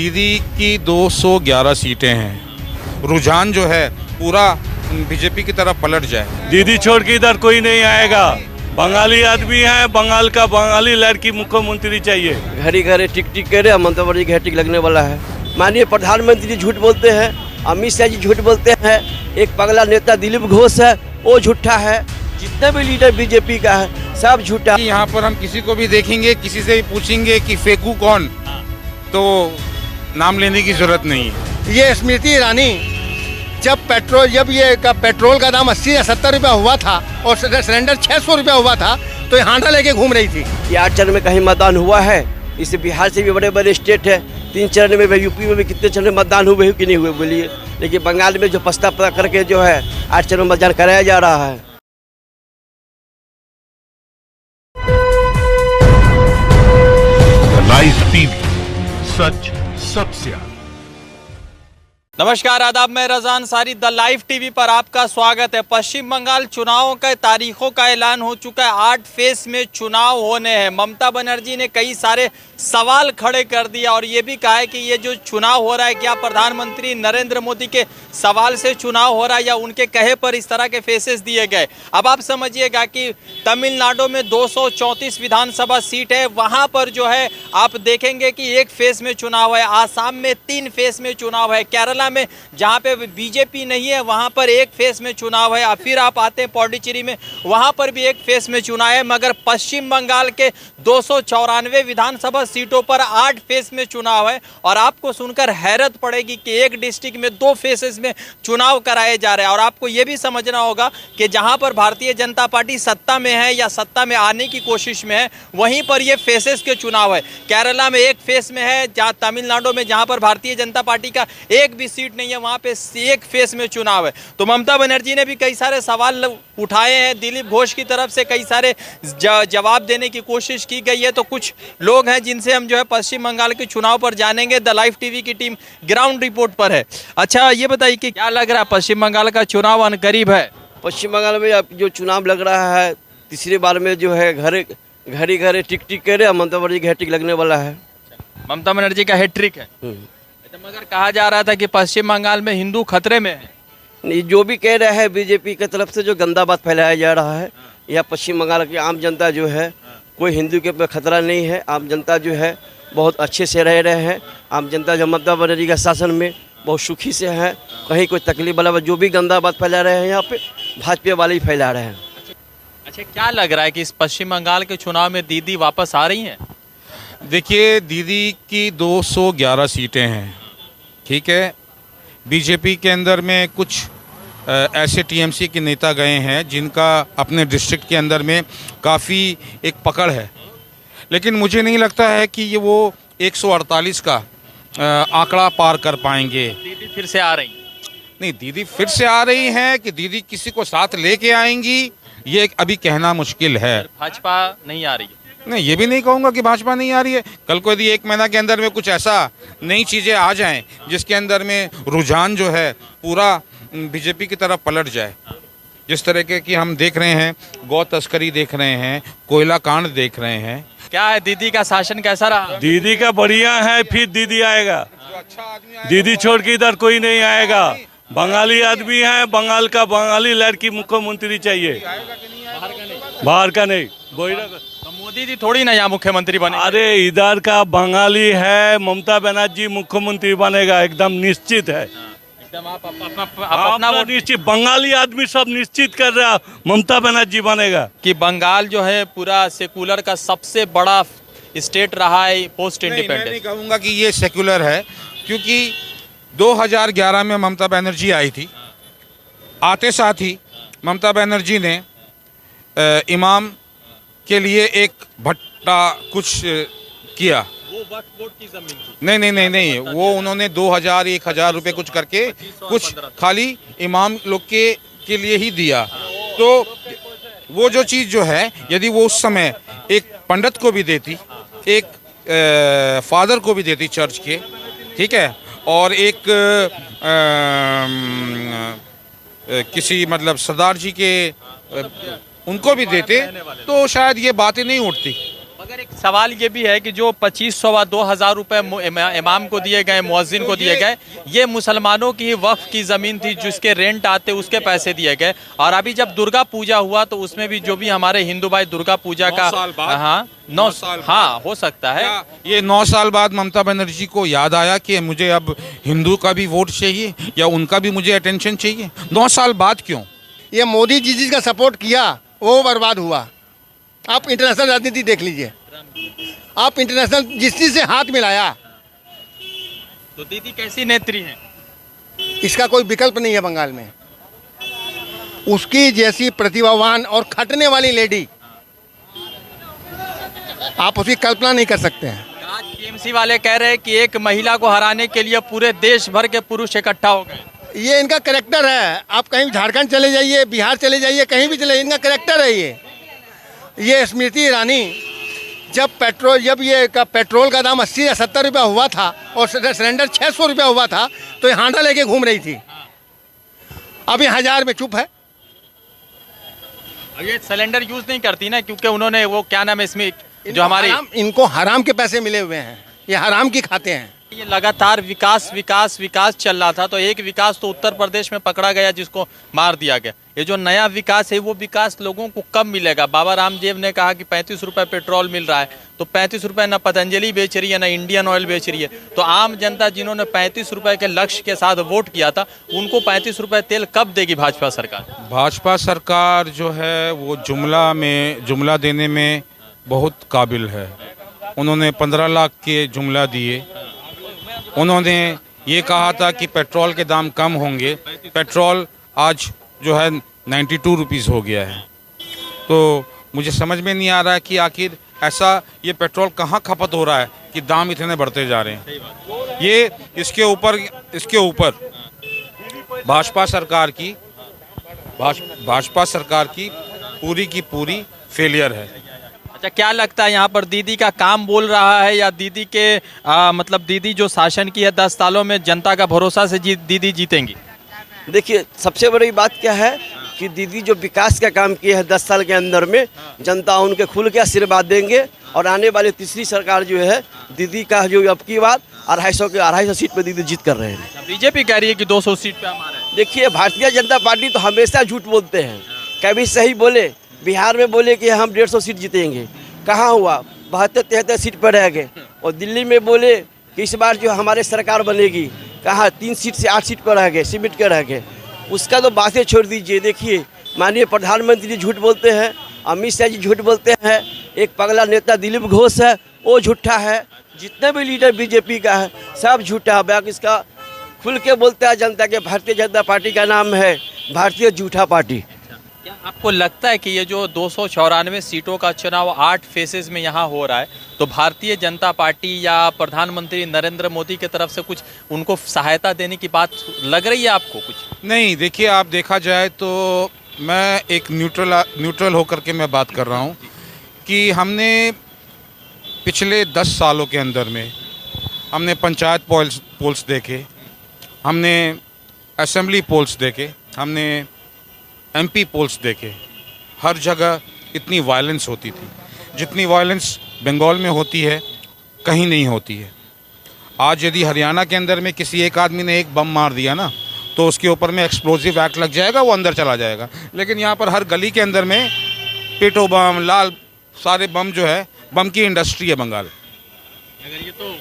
दीदी की 211 सीटें हैं। रुझान जो है पूरा बीजेपी की तरफ पलट जाए। दीदी छोड़ के इधर कोई नहीं आएगा। बंगाली आदमी है, बंगाल का बंगाली लड़की मुख्यमंत्री चाहिए। घड़ी घरे टिक टिक करे, ममता बनर्जी का टिक लगने वाला है। माननीय प्रधानमंत्री झूठ बोलते हैं, अमित शाह जी झूठ बोलते हैं, एक पगला नेता दिलीप घोष है वो झूठा है, जितने भी लीडर बीजेपी का है सब झूठा। यहाँ पर हम किसी को भी देखेंगे, किसी से भी पूछेंगे कि फेंकू कौन, तो नाम लेने की जरूरत नहीं है। ये स्मृति ईरानी जब पेट्रोल का दाम 80 या 70 रुपया हुआ था और सिलेंडर 600 रुपया हुआ था तो ये हांडा लेके घूम रही थी। ये 8 चरण में कहीं मतदान हुआ है? इससे बिहार से भी बड़े बड़े स्टेट है, 3 चरण में, यूपी में भी कितने चरण में मतदान हुए कि नहीं हुए बोलिए। लेकिन बंगाल में जो प्रस्ताव करके जो है 8 चरण में मतदान कराया जा रहा है। लाइव टीवी, सच सबसे आगे। नमस्कार, आदाब, मैं रजान सारी द लाइव टीवी पर आपका स्वागत है। पश्चिम बंगाल चुनावों के तारीखों का ऐलान हो चुका है। 8 फेज में चुनाव होने हैं। ममता बनर्जी ने कई सारे सवाल खड़े कर दिया और ये भी कहा है कि ये जो चुनाव हो रहा है क्या प्रधानमंत्री नरेंद्र मोदी के सवाल से चुनाव हो रहा है या उनके कहे पर इस तरह के फेसेस दिए गए। अब आप समझिएगा कि तमिलनाडु में 234 विधानसभा सीट है, वहाँ पर जो है आप देखेंगे कि 1 फेज में चुनाव है। आसाम में 3 फेज में चुनाव है। केरला में जहां पे बीजेपी नहीं है वहां पर 1 फेज में चुनाव है। फिर आप आते हैं पौंडीचेरी में, वहां पर भी 1 फेज में चुनाव है। मगर पश्चिम बंगाल के 294 विधानसभा सीटों पर 8 फेज में चुनाव है। और आपको सुनकर हैरत पड़ेगी कि एक डिस्ट्रिक्ट में 2 फेजेस में चुनाव कराए जा रहे हैं। और आपको यह भी समझना होगा कि जहां पर भारतीय जनता पार्टी सत्ता में है या सत्ता में आने की कोशिश में है, वहीं पर यह फेजेस के चुनाव है। केरला में 1 फेज में है, जहां तमिलनाडु में जहां पर भारतीय जनता पार्टी का एक भी सीट नहीं है, वहां पे 1 फेज में चुनाव है। तो ममता बनर्जी ने भी कई सारे सवाल उठाए हैं। दिलीप घोष की तरफ से कई सारे जवाब देने की कोशिश की गई है। तो कुछ लोग हैं जिनसे हम जो है पश्चिम बंगाल के चुनाव पर जानेंगे। द लाइव टीवी की टीम ग्राउंड रिपोर्ट पर है। अच्छा, ये बताइए कि क्या लग रहा है, पश्चिम बंगाल का चुनाव करीब है? पश्चिम बंगाल में अब जो चुनाव लग रहा है, तीसरी बार में जो है घड़ी घरे टिक टिक करे, ममता बनर्जी का टिक लगने वाला है। ममता बनर्जी का हैट्रिक है। मगर कहा जा रहा था कि पश्चिम बंगाल में हिंदू खतरे में है। नहीं, जो भी कह रहा है बीजेपी की तरफ से जो गंदा बात फैलाया जा रहा है, यह पश्चिम बंगाल की आम जनता जो है कोई हिंदू के ऊपर खतरा नहीं है। आम जनता जो है बहुत अच्छे से रह रहे हैं। आम जनता जो ममता बनर्जी का शासन में बहुत सुखी से है। कहीं कोई तकलीफ वाला जो भी गंदा बात फैला रहे हैं यहाँ पे भाजपा वाले ही फैला रहे हैं। अच्छा, क्या लग रहा है कि इस पश्चिम बंगाल के चुनाव में दीदी वापस आ रही हैं? देखिए, दीदी की 211 सीटें हैं, ठीक है। बीजेपी के अंदर में कुछ ऐसे टीएमसी के नेता गए हैं जिनका अपने डिस्ट्रिक्ट के अंदर में काफ़ी एक पकड़ है, लेकिन मुझे नहीं लगता है कि ये वो 148 का आंकड़ा पार कर पाएंगे। दीदी फिर से आ रही? नहीं, दीदी फिर से आ रही हैं कि दीदी किसी को साथ लेके आएंगी, ये अभी कहना मुश्किल है। भाजपा नहीं आ रही है? नहीं, ये भी नहीं कहूँगा कि भाजपा नहीं आ रही है। कल को यदि 1 महीना के अंदर में कुछ ऐसा नई चीज़ें आ जाएं जिसके अंदर में रुझान जो है पूरा बीजेपी की तरफ पलट जाए, जिस तरह के कि हम देख रहे हैं, गौ तस्करी देख रहे हैं, कोयला कांड देख रहे हैं। क्या है, दीदी का शासन कैसा रहा? दीदी का बढ़िया है, फिर दीदी आएगा। दीदी छोड़ के इधर कोई नहीं आएगा। बंगाली आदमी है, बंगाल का बंगाली लड़की मुख्यमंत्री चाहिए, बाहर का नहीं। तो मोदी जी थोड़ी ना यहाँ मुख्यमंत्री बने। अरे इधर का बंगाली है, ममता बनर्जी मुख्यमंत्री बनेगा, एकदम निश्चित है। एकदम आप अपना वोट निश्चित, बंगाली आदमी सब निश्चित कर रहा ममता बनर्जी बनेगा। कि बंगाल जो है पूरा सेकुलर का सबसे बड़ा स्टेट रहा है पोस्ट इंडिपेंडेंस। मैं नहीं कहूँगा कि ये सेकुलर है, क्योंकि 2011 में ममता बनर्जी आई थी। आते साथ ही ममता बनर्जी ने इमाम के लिए एक भट्टा कुछ किया। वो वक्फ बोर्ड की जमीन थी। नहीं, वो उन्होंने 2000-1000 रुपए कुछ करके कुछ खाली इमाम लोग के लिए ही दिया। तो वो जो चीज़ जो है, यदि वो उस समय एक पंडित को भी देती, एक फादर को भी देती चर्च के, ठीक है, और एक किसी मतलब सरदार जी के उनको भी देते, तो शायद ये बातें नहीं उठती। मगर एक सवाल ये भी है कि जो 2500 व 2000 रुपए इमाम को दिए गए, मुअज्जिन को दिए गए, ये मुसलमानों की वक्फ की ज़मीन थी जिसके रेंट आते उसके पैसे दिए गए। और अभी जब दुर्गा पूजा हुआ तो उसमें भी जो भी हमारे हिंदू भाई दुर्गा पूजा 9 का, साल बाद? हाँ 9 साल हाँ हो सकता है। क्या ये 9 साल बाद ममता बनर्जी को याद आया कि मुझे अब हिंदू का भी वोट चाहिए या उनका भी मुझे अटेंशन चाहिए? 9 साल बाद क्यों? ये मोदी जी जिसका सपोर्ट किया वो बर्बाद हुआ। आप इंटरनेशनल राजनीति देख लीजिए, आप इंटरनेशनल जिससे हाथ मिलाया, तो दीदी कैसी नेत्री है? इसका कोई विकल्प नहीं है बंगाल में। उसकी जैसी प्रतिभावान और खटने वाली लेडी आप उसकी कल्पना नहीं कर सकते हैं। आज टीएमसी वाले कह रहे हैं कि एक महिला को हराने के लिए पूरे देश भर के पुरुष इकट्ठा हो गए। ये इनका करेक्टर है। आप कहीं झारखंड चले जाइए, बिहार चले जाइए, कहीं भी चले, इनका करेक्टर है ये स्मृति ईरानी जब ये पेट्रोल का दाम 80 या 70 रुपया हुआ था और सिलेंडर 600 रुपया हुआ था तो ये हांडा लेके घूम रही थी। अभी 1000 में चुप है। अब ये सिलेंडर यूज नहीं करती ना, क्योंकि उन्होंने वो क्या नाम है इसमें जो हमारे इनको हराम के पैसे मिले हुए हैं, ये हराम की खाते हैं। ये लगातार विकास विकास विकास चल रहा था, तो एक विकास तो उत्तर प्रदेश में पकड़ा गया जिसको मार दिया गया। ये जो नया विकास है वो विकास लोगों को कब मिलेगा? बाबा रामदेव ने कहा कि 35 रुपए पेट्रोल मिल रहा है, तो 35 रुपए ना पतंजलि बेच रही है ना इंडियन ऑयल बेच रही है। तो आम जनता जिन्होंने 35 रुपए के लक्ष्य के साथ वोट किया था, उनको 35 रुपए तेल कब देगी भाजपा सरकार? भाजपा सरकार जो है वो जुमला देने में बहुत काबिल है। उन्होंने 15 लाख के जुमला दिए। उन्होंने ये कहा था कि पेट्रोल के दाम कम होंगे। पेट्रोल आज जो है 92 रुपीज़ हो गया है। तो मुझे समझ में नहीं आ रहा है कि आखिर ऐसा ये पेट्रोल कहाँ खपत हो रहा है कि दाम इतने बढ़ते जा रहे हैं। ये इसके ऊपर भाजपा सरकार की पूरी फेलियर है। अच्छा, क्या लगता है यहाँ पर दीदी का काम बोल रहा है या दीदी के मतलब दीदी जो शासन की है 10 सालों में जनता का भरोसा से दीदी जीतेंगी? देखिए, सबसे बड़ी बात क्या है कि दीदी जो विकास का काम किया है 10 साल के अंदर में, जनता उनके खुल के आशीर्वाद देंगे। और आने वाली तीसरी सरकार जो है दीदी का, जो अब की बात 250 सीट पे दीदी जीत कर रहे हैं। बीजेपी कह रही है कि 200 सीट पे हमारे। देखिए, भारतीय जनता पार्टी तो हमेशा झूठ बोलते हैं। कभी सही बोले, बिहार में बोले कि हम 150 सीट जीतेंगे, कहाँ हुआ? 72-73 सीट पर रह गए। और दिल्ली में बोले कि इस बार जो हमारे सरकार बनेगी, कहाँ 3 सीट से 8 सीट पर रह गए, सिमट कर रह गए। उसका तो बातें छोड़ दीजिए। देखिए, माननीय प्रधानमंत्री जी झूठ बोलते हैं, अमित शाह जी झूठ बोलते हैं, एक पगला नेता दिलीप घोष है वो झूठा है, जितने भी लीडर बीजेपी का है सब झूठा है। बैक इसका खुल के बोलता है जनता के भारतीय जनता पार्टी का नाम है भारतीय झूठा पार्टी। क्या आपको लगता है कि ये जो 294 सीटों का चुनाव 8 फेसेस में यहाँ हो रहा है, तो भारतीय जनता पार्टी या प्रधानमंत्री नरेंद्र मोदी की तरफ से कुछ उनको सहायता देने की बात लग रही है आपको? कुछ नहीं, देखिए, आप देखा जाए तो मैं एक न्यूट्रल होकर के मैं बात कर रहा हूँ कि हमने पिछले 10 सालों के अंदर में हमने पंचायत पोल्स देखे, हमने असेंबली पोल्स देखे, हमने एमपी पोल्स देखे। हर जगह इतनी वायलेंस होती थी जितनी वायलेंस बंगाल में होती है कहीं नहीं होती है। आज यदि हरियाणा के अंदर में किसी एक आदमी ने एक बम मार दिया ना, तो उसके ऊपर में एक्सप्लोजिव एक्ट लग जाएगा, वो अंदर चला जाएगा। लेकिन यहाँ पर हर गली के अंदर में पेटो बम, लाल सारे बम जो है, बम की इंडस्ट्री है बंगाल। अगर ये तो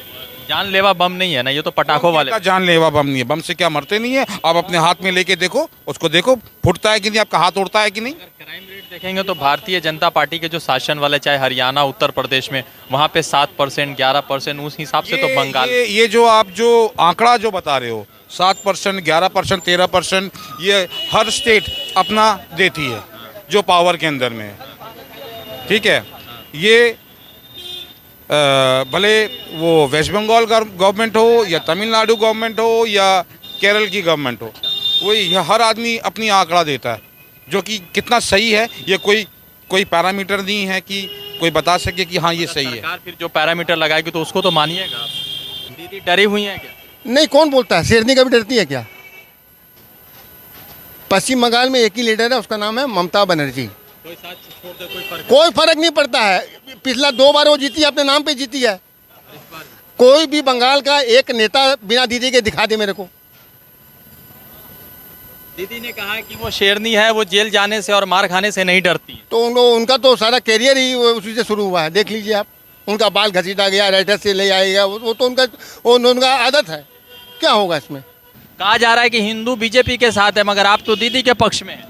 जानलेवा बम नहीं है ना, ये तो पटाखों वाले। जानलेवा बम नहीं है। बम से क्या मरते नहीं है? आप अपने हाथ में लेके देखो, उसको देखो फुटता है कि नहीं, आपका हाथ उड़ता है कि नहीं। क्राइम रेट देखेंगे तो भारतीय जनता पार्टी के जो शासन वाले, चाहे हरियाणा, उत्तर प्रदेश में, वहाँ पे 7%, 11%, उस हिसाब से तो बंगाल ये जो आप जो आंकड़ा जो बता रहे हो 7%, 11%, 13%, ये हर स्टेट अपना देती है जो पावर के अंदर में है। ठीक है, ये भले वो वेस्ट बंगाल गवर्नमेंट हो या तमिलनाडु गवर्नमेंट हो या केरल की गवर्नमेंट हो, वही हर आदमी अपनी आंकड़ा देता है, जो कि कितना सही है ये कोई पैरामीटर नहीं है कि कोई बता सके कि हाँ ये सही है। सरकार फिर जो पैरामीटर लगाएगी तो उसको तो मानिएगा। दीदी डरी हुई है क्या? नहीं, कौन बोलता है? शेरनी कभी डरती है क्या? पश्चिम बंगाल में एक ही लीडर है, उसका नाम है ममता बनर्जी। कोई साथ छोड़ दे कोई फर्क कोई फर्क नहीं पड़ता है। पिछला 2 बार वो जीती है, अपने नाम पे जीती है। कोई भी बंगाल का एक नेता बिना दीदी के दिखा दे मेरे को। दीदी ने कहा है कि वो शेरनी है, वो जेल जाने से और मार खाने से नहीं डरती है। तो उनका तो सारा कैरियर ही उसी से शुरू हुआ है। देख लीजिए आप, उनका बाल घसीटा गया, राइटर से ले आएगा, वो तो उनका आदत है। क्या होगा इसमें? कहा जा रहा है कि हिंदू बीजेपी के साथ है, मगर आप तो दीदी के पक्ष में हैं।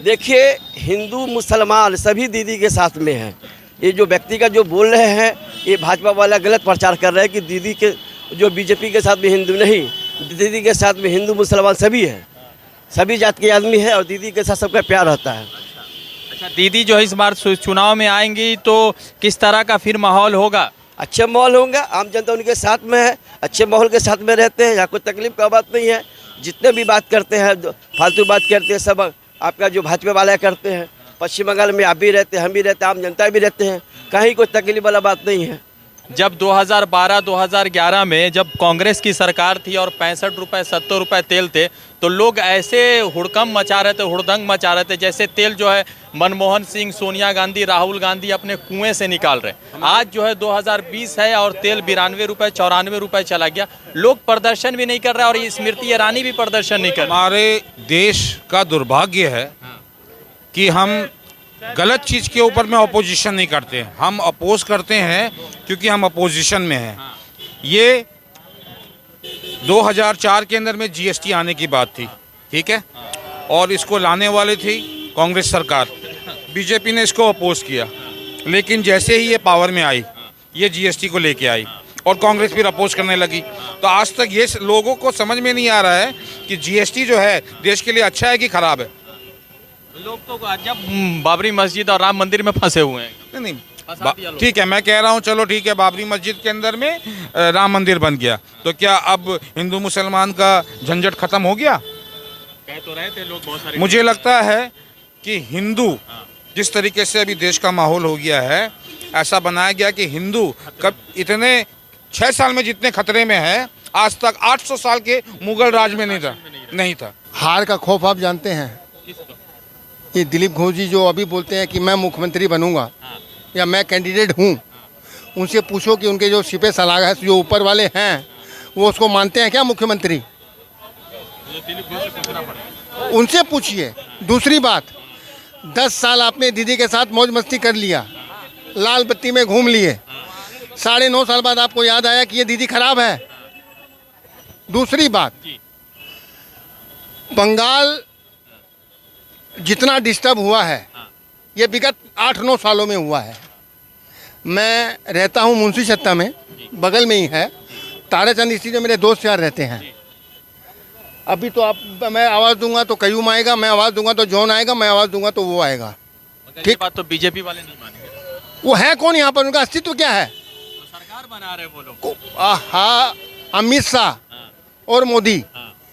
देखिए, हिंदू मुसलमान सभी दीदी के साथ में हैं। ये जो व्यक्ति का जो बोल रहे हैं, ये भाजपा वाला गलत प्रचार कर रहे हैं कि दीदी के जो बीजेपी के साथ में हिंदू नहीं, दीदी के साथ में हिंदू मुसलमान सभी हैं, सभी जात के आदमी है और दीदी के साथ सबका प्यार रहता है। अच्छा, दीदी जो इस बार चुनाव में आएंगी तो किस तरह का फिर माहौल होगा? अच्छे माहौल होंगे, आम जनता उनके साथ में है, अच्छे माहौल के साथ में रहते हैं, यहाँ कोई तकलीफ का बात नहीं है। जितने भी बात करते हैं, फालतू बात करते हैं, सब आपका जो भाजपा वाले करते हैं। पश्चिम बंगाल में आप भी रहते हैं, हम भी रहते हैं, आम जनता भी रहते हैं, कहीं कोई तकलीफ वाला बात नहीं है। जब 2012-2011 में जब कांग्रेस की सरकार थी और 65 रुपये 70 रुपये तेल थे, तो लोग ऐसे हुड़कम मचा रहे थे, हुड़दंग मचा रहे थे, जैसे तेल जो है मनमोहन सिंह, सोनिया गांधी, राहुल गांधी अपने कुएं से निकाल रहे। आज जो है 2020 है और तेल 92 रुपये 94 रुपये चला गया। लोग प्रदर्शन भी नहीं कर रहे और ये स्मृति ईरानी भी प्रदर्शन नहीं कर रहे। हमारे देश का दुर्भाग्य है कि हम गलत चीज़ के ऊपर में अपोजिशन नहीं करते। हम अपोज करते हैं क्योंकि हम अपोजिशन में हैं। ये 2004 के अंदर में जीएसटी आने की बात थी, ठीक है, और इसको लाने वाली थी कांग्रेस सरकार। बीजेपी ने इसको अपोज किया, लेकिन जैसे ही ये पावर में आई, ये जीएसटी को लेके आई और कांग्रेस फिर अपोज करने लगी। तो आज तक ये लोगों को समझ में नहीं आ रहा है कि जीएसटी जो है देश के लिए अच्छा है कि खराब है। लोग तो जब बाबरी मस्जिद और राम मंदिर में फंसे हुए हैं। नहीं, ठीक है, मैं कह रहा हूँ चलो ठीक है, बाबरी मस्जिद के अंदर में राम मंदिर बन गया, तो क्या अब हिंदू मुसलमान का झंझट खत्म हो गया? कह तो रहे थे लोग बहुत सारे। मुझे लगता है कि हिंदू जिस तरीके से अभी देश का माहौल हो गया है, ऐसा बनाया गया कि हिंदू कब इतने 6 साल में जितने खतरे में है, आज तक 800 साल के मुगल राज में नहीं था। हार का खौफ आप जानते हैं? ये दिलीप घोष जी जो अभी बोलते हैं कि मैं मुख्यमंत्री बनूंगा या मैं कैंडिडेट हूँ, उनसे पूछो कि उनके जो सिपह सलाहकार जो ऊपर वाले हैं वो उसको मानते हैं क्या मुख्यमंत्री? उनसे पूछिए। दूसरी बात, 10 साल आपने दीदी के साथ मौज मस्ती कर लिया, लाल बत्ती में घूम लिए, 9.5 साल बाद आपको याद आया कि ये दीदी खराब है। दूसरी बात, बंगाल जितना डिस्टर्ब हुआ है ये विगत 8-9 सालों में हुआ है। मैं रहता हूँ मुंशी छत्ता में, बगल में ही है ताराचंद स्ट्रीट में, मेरे दोस्त यार रहते हैं। अभी तो मैं आवाज़ दूंगा तो कयूम आएगा, मैं आवाज़ दूंगा तो जॉन आएगा, मैं आवाज़ दूंगा तो वो आएगा। ठीक बात तो बीजेपी वाले नहीं मानेंगे। वो है कौन यहाँ पर? उनका अस्तित्व क्या है? तो सरकार बना रहे वो लोग। हाँ, अमित शाह और मोदी,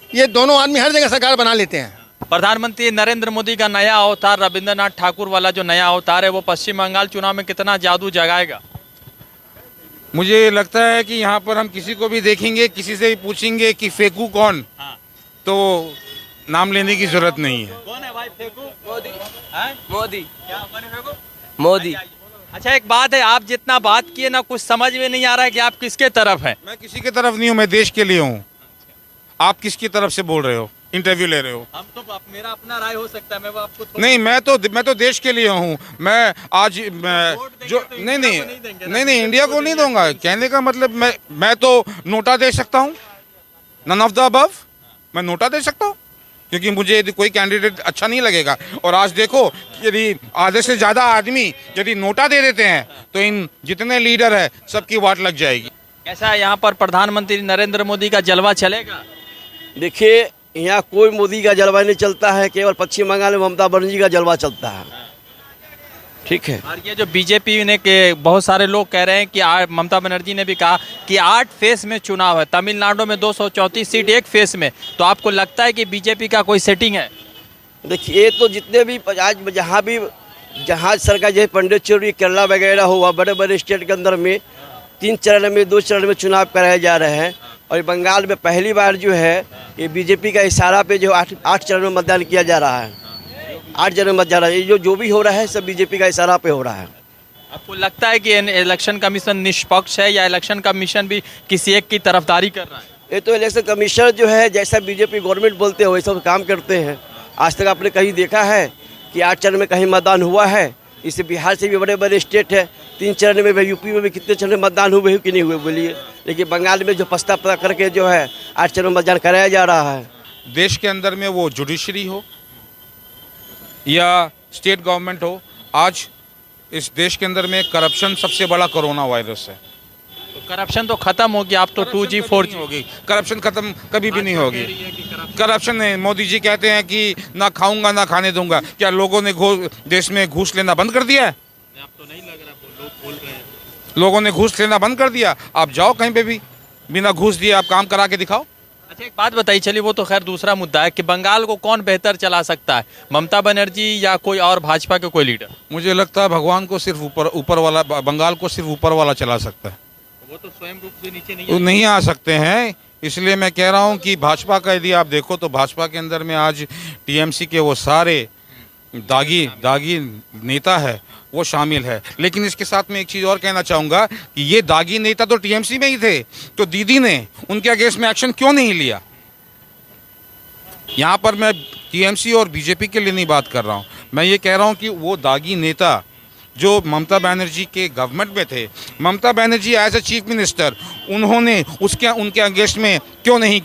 ये दोनों आदमी हर जगह सरकार बना लेते हैं। प्रधानमंत्री नरेंद्र मोदी का नया अवतार, रविंद्रनाथ ठाकुर वाला जो नया अवतार है, वो पश्चिम बंगाल चुनाव में कितना जादू जगाएगा? मुझे लगता है कि यहाँ पर हम किसी को भी देखेंगे, किसी से भी पूछेंगे कि फेंकू कौन, तो नाम लेने की जरूरत नहीं है। कौन है भाई फेंकू? मोदी। मोदी। क्या कौन है फेंकू? मोदी। अच्छा, एक बात है, आप जितना बात किए ना, कुछ समझ में नहीं आ रहा है कि आप किसके तरफ हैं। मैं किसी की तरफ नहीं हूँ, मैं देश के लिए हूँ। आप किसकी तरफ से बोल रहे हो, इंटरव्यू ले रहे हो? हम तो मेरा अपना राय हो सकता है, मैं वो आपको नहीं, मैं तो देश के लिए हूँ। मैं आज जो नहीं इंडिया को नहीं दूंगा। कहने का मतलब मैं तो नोटा दे सकता हूँ, नन ऑफ द अबव। मैं नोटा दे सकता हूँ क्योंकि मुझे यदि कोई कैंडिडेट अच्छा नहीं लगेगा। और आज देखो, यदि आधे से ज़्यादा आदमी यदि नोटा दे देते हैं तो इन जितने लीडर है सबकी वाट लग जाएगी। कैसा यहाँ पर प्रधानमंत्री नरेंद्र मोदी का जलवा चलेगा? देखिए, यहाँ कोई मोदी का जलवा नहीं चलता है, केवल पश्चिम बंगाल में ममता बनर्जी का जलवा चलता है। ठीक है। और ये जो बीजेपी ने के बहुत सारे लोग कह रहे हैं कि ममता बनर्जी ने भी कहा कि 8 फेस में चुनाव है, तमिलनाडु में 234 सीट एक फेस में, तो आपको लगता है कि बीजेपी का कोई सेटिंग है? देखिए, तो जितने भी आज जहाँ सरकार जैसे पंडिचेरी, केरला वगैरह हुआ, बड़े बड़े स्टेट के अंदर में 3 चरण में 2 चरण में चुनाव कराए जा रहे हैं। और बंगाल में पहली बार जो है ये बीजेपी का इशारा पे जो 8 चरण में मतदान किया जा रहा है। 8 जनवरी मत जाना। ये जो भी हो रहा है सब बीजेपी का इशारा पे हो रहा है। आपको लगता है कि इलेक्शन कमीशन निष्पक्ष है या इलेक्शन कमीशन भी किसी एक की तरफदारी कर रहा है? ये तो इलेक्शन कमीशन जो है जैसा बीजेपी गवर्नमेंट बोलते हैं वैसा काम करते हैं। आज तक आपने कहीं देखा है कि 8 चरण में कहीं मतदान हुआ है? इससे बिहार से भी बड़े बड़े स्टेट है, 3 चरण में भी, यूपी में भी कितने चरण में मतदान हुए कि नहीं हुए बोलिए। लेकिन बंगाल में जो प्रस्ताव करके जो है 8 चरण में मतदान कराया जा रहा है। देश के अंदर में वो जुडिशरी हो या स्टेट गवर्नमेंट हो, आज इस देश के अंदर में करप्शन सबसे बड़ा कोरोना वायरस है। तो करप्शन तो खत्म होगी, आप तो 2G 4G होगी, करप्शन खत्म कभी भी नहीं होगी। करप्शन नहीं, मोदी जी कहते हैं कि ना खाऊंगा ना खाने दूंगा। क्या लोगों ने देश में घूस लेना बंद कर दिया है? आप तो नहीं लग रहा, लोग बोल रहे हैं। लोगों ने घूस लेना बंद कर दिया। आप जाओ कहीं पे भी, बिना घूस दिए आप काम करा के दिखाओ। अच्छा, एक बात बताइए, चलिए वो तो खैर दूसरा मुद्दा है कि बंगाल को कौन बेहतर चला सकता है, ममता बनर्जी या कोई और भाजपा के कोई लीडर? मुझे लगता है भगवान को सिर्फ ऊपर वाला, बंगाल को सिर्फ ऊपर वाला चला सकता है। वो तो स्वयं रूप से नीचे वो नहीं आ सकते हैं। इसलिए मैं कह रहा हूं कि भाजपा का यदि आप देखो तो भाजपा के अंदर में आज टीएमसी के वो सारे दागी नेता है वो शामिल है। लेकिन इसके साथ में एक चीज़ और कहना चाहूँगा कि ये दागी नेता तो टीएमसी में ही थे, तो दीदी ने उनके अगेंस्ट में एक्शन क्यों नहीं लिया? यहाँ पर मैं टीएमसी और बीजेपी के लिए नहीं बात कर रहा हूँ, मैं ये कह रहा हूँ कि वो दागी नेता जो ममता बनर्जी के गवर्नमेंट में थे, Mamata Banerjee as a chief minister, उन्होंने उनके अगेंस्ट में क्यों नहीं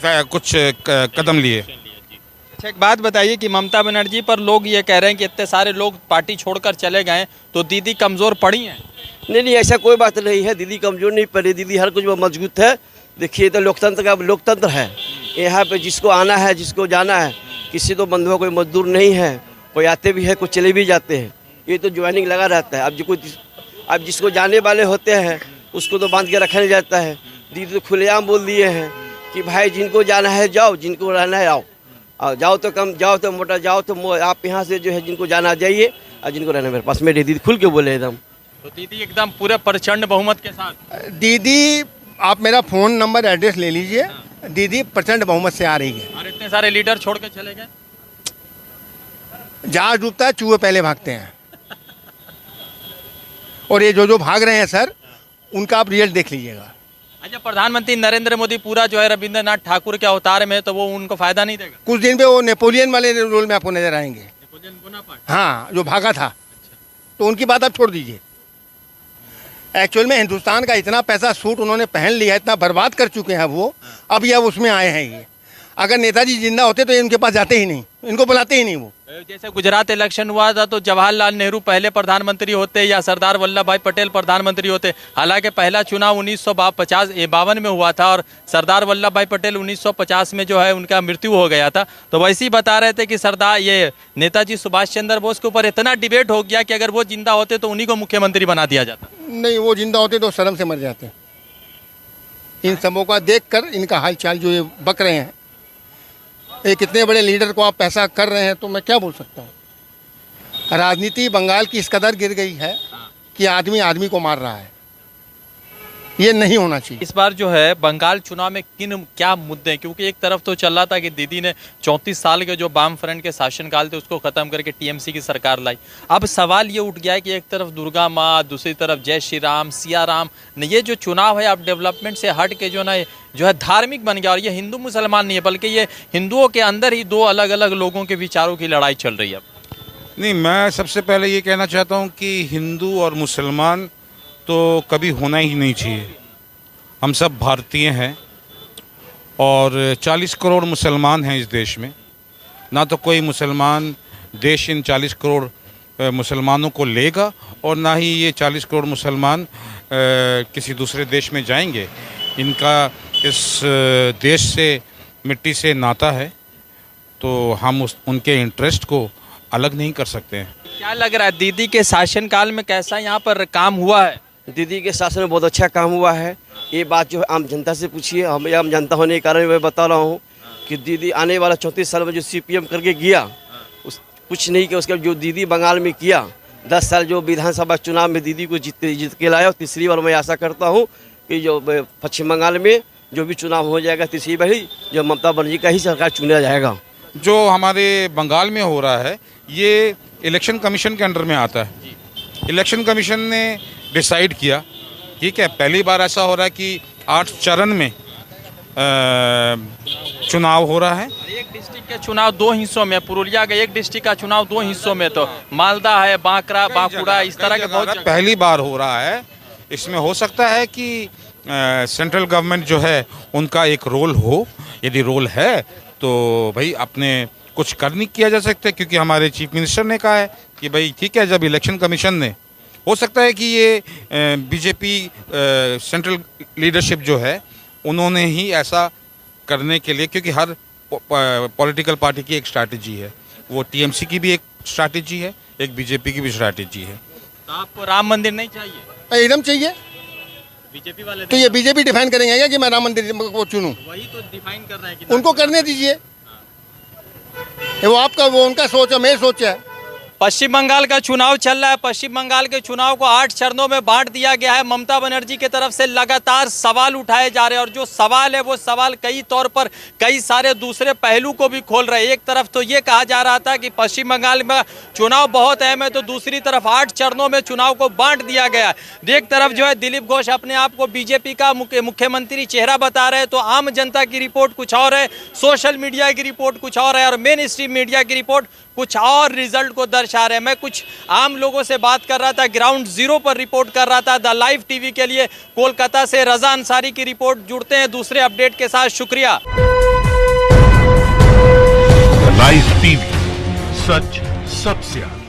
कुछ कदम लिए? अच्छा, एक बात बताइए कि ममता बनर्जी पर लोग ये कह रहे हैं कि इतने सारे लोग पार्टी छोड़कर चले गए तो दीदी कमज़ोर पड़ी हैं। नहीं, ऐसा कोई बात नहीं है। दीदी कमजोर नहीं पड़ी, दीदी हर कुछ में मजबूत है। देखिए तो लोकतंत्र का लोकतंत्र है। यहाँ पे जिसको आना है, जिसको जाना है, किसी तो बंधुआ कोई मजदूर नहीं है, कोई आते भी है, कुछ चले भी जाते हैं। ये तो ज्वाइनिंग लगा रहता है। अब जिसको जाने वाले होते हैं उसको तो बांध के रखा नहीं जाता है। दीदी तो खुलेआम बोल दिए हैं कि भाई जिनको जाना है जाओ, जिनको रहना है आओ, और जाओ तो कम, जाओ तो मोटा, जाओ तो आप यहाँ से जो है जिनको जाना जाइए, और जिनको रहना मेरे पास। मेरी दीदी खुल के बोले एकदम। तो दीदी एकदम पूरे प्रचंड बहुमत के साथ। दीदी आप मेरा फ़ोन नंबर एड्रेस ले लीजिए, दीदी प्रचंड बहुमत से आ रही है। और इतने सारे लीडर छोड़ के चले गए। जहाज डूबता है चूहे पहले भागते हैं। और ये जो भाग रहे हैं सर, उनका आप रिजल्ट देख लीजिएगा। अच्छा, प्रधानमंत्री नरेंद्र मोदी पूरा जो है रविंद्रनाथ ठाकुर के अवतार में, तो वो उनको फायदा नहीं देगा? कुछ दिन पे वो नेपोलियन वाले रोल में आपको नजर आएंगे। हाँ, जो भागा था। तो उनकी बात आप छोड़ दीजिए। एक्चुअल में हिंदुस्तान का इतना पैसा सूट उन्होंने पहन लिया, इतना बर्बाद कर चुके हैं वो, अब ये उसमें आए हैं। ये अगर नेताजी जिंदा होते तो ये उनके पास जाते ही नहीं, इनको बुलाते ही नहीं। वो जैसे गुजरात इलेक्शन हुआ था तो जवाहरलाल नेहरू पहले प्रधानमंत्री होते या सरदार वल्लभ भाई पटेल प्रधानमंत्री होते। हालांकि पहला चुनाव 1952 में हुआ था और सरदार वल्लभ भाई पटेल 1950 में जो है उनका मृत्यु हो गया था। तो वैसे ही बता रहे थे कि सरदार ये नेताजी सुभाष चंद्र बोस के ऊपर इतना डिबेट हो गया कि अगर वो जिंदा होते तो उन्हीं को मुख्यमंत्री बना दिया जाता। नहीं, वो जिंदा होते तो शर्म से मर जाते। इन सबों का देखकर इनका हाल चाल जो ये बक रहे हैं, एक कितने बड़े लीडर को आप पैसा कर रहे हैं, तो मैं क्या बोल सकता हूँ। राजनीति बंगाल की इस कदर गिर गई है कि आदमी आदमी को मार रहा है। ये नहीं होना चाहिए। इस बार जो है बंगाल चुनाव में क्या मुद्दे, क्योंकि एक तरफ तो चल रहा था कि दीदी ने 34 साल के जो वाम फ्रंट के शासनकाल थे उसको खत्म करके टीएमसी की सरकार लाई। अब सवाल ये उठ गया है कि एक तरफ दुर्गा माँ, दूसरी तरफ जय श्री राम, सिया राम, ये जो चुनाव है अब डेवलपमेंट से हट के जो है धार्मिक बन गया। और ये हिंदू मुसलमान नहीं है, बल्कि ये हिंदुओं के अंदर ही दो अलग अलग लोगों के विचारों की लड़ाई चल रही है। नहीं, मैं सबसे पहले ये कहना चाहता हूँ कि हिंदू और मुसलमान तो कभी होना ही नहीं चाहिए। हम सब भारतीय हैं और 40 करोड़ मुसलमान हैं इस देश में। ना तो कोई मुसलमान देश इन 40 करोड़ मुसलमानों को लेगा और ना ही ये 40 करोड़ मुसलमान किसी दूसरे देश में जाएंगे। इनका इस देश से, मिट्टी से नाता है, तो हम उनके इंटरेस्ट को अलग नहीं कर सकते हैं। क्या लग रहा है दीदी के शासनकाल में कैसा यहाँ पर काम हुआ है? दीदी के शासन में बहुत अच्छा काम हुआ है। ये बात जो है आम जनता से पूछिए। हम आम जनता होने के कारण मैं बता रहा हूँ कि दीदी आने वाला 34 साल में जो सीपीएम करके गया, कुछ नहीं किया। उसके जो दीदी बंगाल में किया, 10 साल जो विधानसभा चुनाव में दीदी को जीत के लाया, तीसरी बार मैं आशा करता हूँ कि जो पश्चिम बंगाल में जो भी चुनाव हो जाएगा, तीसरी बार ही जो ममता बनर्जी का ही सरकार चुना जाएगा। जो हमारे बंगाल में हो रहा है ये इलेक्शन कमीशन के अंडर में आता है। इलेक्शन कमीशन ने डिसाइड किया, ठीक है, पहली बार ऐसा हो रहा है कि 8 चरण में चुनाव हो रहा है। एक डिस्ट्रिक्ट के चुनाव 2 हिस्सों में, पुरुलिया के एक डिस्ट्रिक्ट का चुनाव 2 हिस्सों में, तो मालदा है, बांकरा, बांकुड़ा, इस तरह के बहुत जगह। पहली बार हो रहा है। इसमें हो सकता है कि सेंट्रल गवर्नमेंट जो है उनका एक रोल हो। यदि रोल है तो भाई अपने कुछ कर नहीं किया जा सकता, क्योंकि हमारे चीफ मिनिस्टर ने कहा है कि भाई ठीक है, जब इलेक्शन कमीशन ने, हो सकता है कि ये बीजेपी सेंट्रल लीडरशिप जो है उन्होंने ही ऐसा करने के लिए, क्योंकि हर पॉलिटिकल पार्टी की एक स्ट्रैटेजी है, वो टीएमसी की भी एक स्ट्रैटेजी है, एक बीजेपी की भी स्ट्रैटेजी है। तो आपको राम मंदिर नहीं चाहिए? एकदम चाहिए। बीजेपी वाले तो ये बीजेपी डिफाइन करेंगे क्या कि मैं राम मंदिर को चुनूं? वही तो डिफाइन कर रहे हैं कि उनको करने दीजिए, वो आपका, वो उनका सोच है, मेरी सोच है। पश्चिम बंगाल का चुनाव चल रहा है। पश्चिम बंगाल के चुनाव को 8 चरणों में बांट दिया गया है। ममता बनर्जी की तरफ से लगातार सवाल उठाए जा रहे हैं, और जो सवाल है वो सवाल कई तौर पर कई सारे दूसरे पहलू को भी खोल रहे हैं। एक तरफ तो ये कहा जा रहा था कि पश्चिम बंगाल में चुनाव बहुत अहम है, तो दूसरी तरफ 8 चरणों में चुनाव को बांट दिया गया है। एक तरफ जो है दिलीप घोष अपने आप को बीजेपी का मुख्यमंत्री चेहरा बता रहे हैं, तो आम जनता की रिपोर्ट कुछ और है, सोशल मीडिया की रिपोर्ट कुछ और है, और मेन स्ट्रीम मीडिया की रिपोर्ट कुछ और रिजल्ट को दर्शा रहे हैं। मैं कुछ आम लोगों से बात कर रहा था, ग्राउंड जीरो पर रिपोर्ट कर रहा था। द लाइव टीवी के लिए कोलकाता से रजा अंसारी की रिपोर्ट। जुड़ते हैं दूसरे अपडेट के साथ, शुक्रिया। लाइव टीवी, सच सबसे आगे।